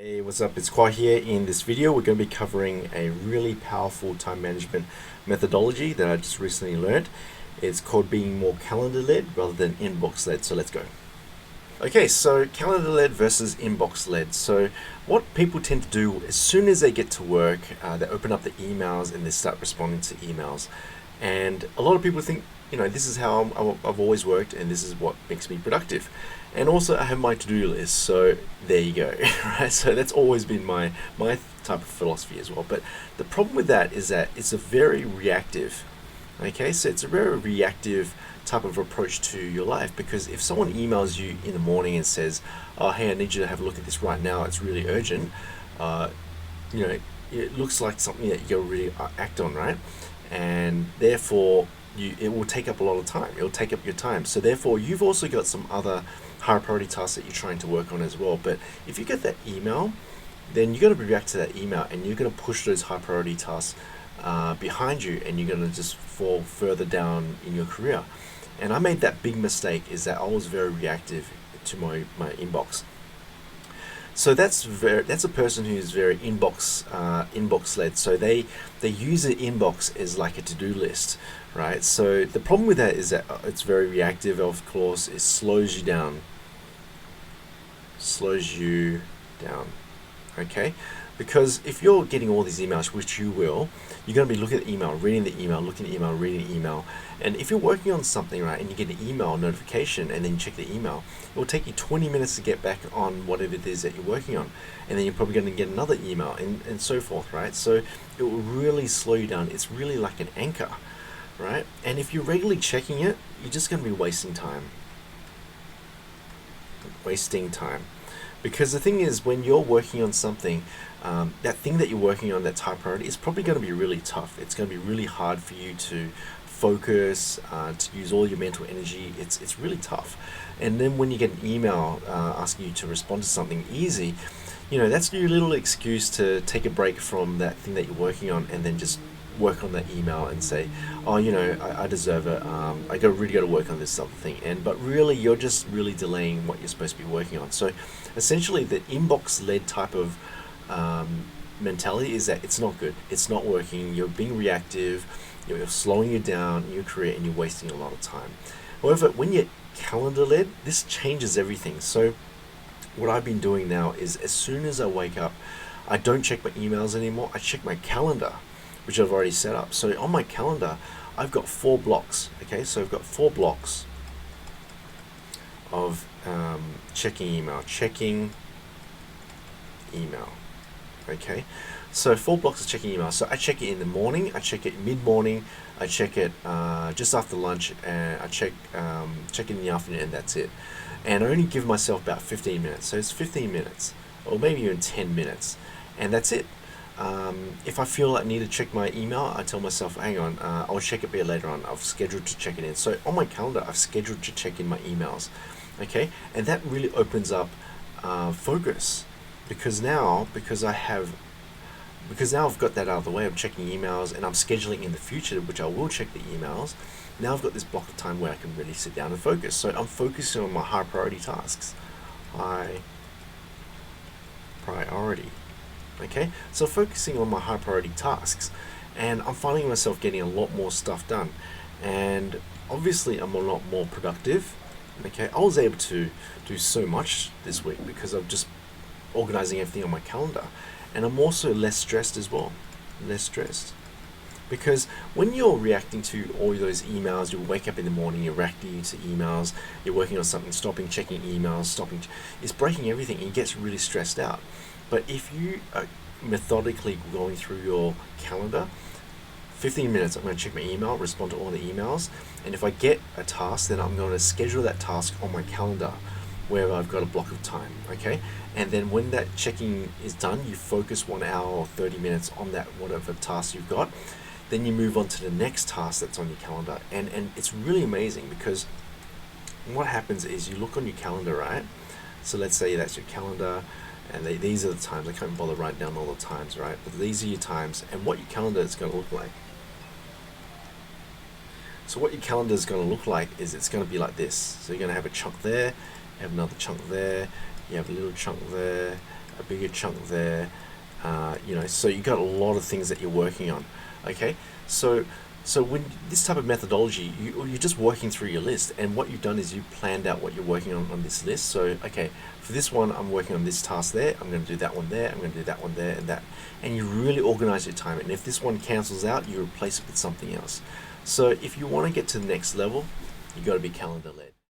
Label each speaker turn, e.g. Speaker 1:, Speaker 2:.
Speaker 1: Hey, what's up? It's Khoa here. In this video, we're going to be covering a really powerful time management methodology that I just recently learned. It's called being more calendar-led rather than inbox-led. So let's go. Okay, so calendar-led versus inbox-led. So what people tend to do as soon as they get to work, they open up the emails and they start responding to emails. And a lot of people think, this is how I've always worked and this is what makes me productive. And also I have my to-do list, so there you go, right? So that's always been my type of philosophy as well. But the problem with that is that it's a very reactive, okay? So it's a very reactive type of approach to your life, because if someone emails you in the morning and says, oh, hey, I need you to have a look at this right now, it's really urgent, it looks like something that you'll really act on, right? And therefore, it will take up a lot of time. It'll take up your time. So therefore, you've also got some other higher priority tasks that you're trying to work on as well. But if you get that email, then you're going to react to that email and you're going to push those high priority tasks behind you, and you're going to just fall further down in your career. And I made that big mistake, is that I was very reactive to my inbox. So that's a person who's very inbox led. So they use the inbox as like a to-do list, right? So the problem with that is that it's very reactive. Of course, it slows you down. Okay, because if you're getting all these emails, which you will, you're going to be looking at the email, reading the email, looking at the email, reading the email. And if you're working on something, right, and you get an email notification and then you check the email, it will take you 20 minutes to get back on whatever it is that you're working on. And then you're probably going to get another email and so forth, right? So it will really slow you down. It's really like an anchor, right? And if you're regularly checking it, you're just going to be wasting time. Because the thing is, when you're working on something, that thing that you're working on that's high priority is probably going to be really tough. It's going to be really hard for you to focus, to use all your mental energy. It's really tough. And then when you get an email asking you to respond to something easy, that's your little excuse to take a break from that thing that you're working on and then just work on that email and say, oh, I deserve it. I really got to work on this other thing. But really, you're just really delaying what you're supposed to be working on. So essentially, the inbox-led type of mentality is that it's not good. It's not working. You're being reactive. You're slowing you down in your career, and you're wasting a lot of time. However, when you're calendar-led, this changes everything. So what I've been doing now is, as soon as I wake up, I don't check my emails anymore. I check my calendar, which I've already set up. So on my calendar, I've got 4 blocks. Okay, so I've got 4 blocks of checking email. Okay, so 4 blocks of checking email. So I check it in the morning, I check it mid-morning, I check it just after lunch, and I check it in the afternoon, and that's it. And I only give myself about 15 minutes. So it's 15 minutes, or maybe even 10 minutes, and that's it. If I feel I need to check my email, I tell myself, hang on, I'll check it a bit later on. I've scheduled to check it in. So on my calendar, I've scheduled to check in my emails. Okay, and that really opens up focus, because now I've got that out of the way. I'm checking emails and I'm scheduling in the future, which I will check the emails. Now I've got this block of time where I can really sit down and focus. So I'm focusing on my high priority tasks. High priority. Okay, so focusing on my high priority tasks, and I'm finding myself getting a lot more stuff done, and obviously I'm a lot more productive. Okay, I was able to do so much this week because I'm just organizing everything on my calendar, and I'm also less stressed as well. Because when you're reacting to all those emails, you wake up in the morning, you're reacting to emails, you're working on something, checking emails, it's breaking everything, and you get really stressed out. But if you are methodically going through your calendar, 15 minutes, I'm going to check my email, respond to all the emails, and if I get a task, then I'm going to schedule that task on my calendar where I've got a block of time, okay? And then when that checking is done, you focus 1 hour or 30 minutes on that whatever task you've got. Then you move on to the next task that's on your calendar, and it's really amazing, because what happens is you look on your calendar, right? So let's say that's your calendar, and these are the times. I can't bother writing down all the times, right? But these are your times, and what your calendar is going to look like. So what your calendar is going to look like is it's going to be like this. So you're going to have a chunk there, you have another chunk there, you have a little chunk there, a bigger chunk there. So you got a lot of things that you're working on. Okay, so when this type of methodology, you're just working through your list, and what you've done is you've planned out what you're working on this list. So okay, for this one, I'm working on this task there. I'm going to do that one there. I'm going to do that one there, and that. And you really organize your time. And if this one cancels out, you replace it with something else. So if you want to get to the next level, you got to be calendar led.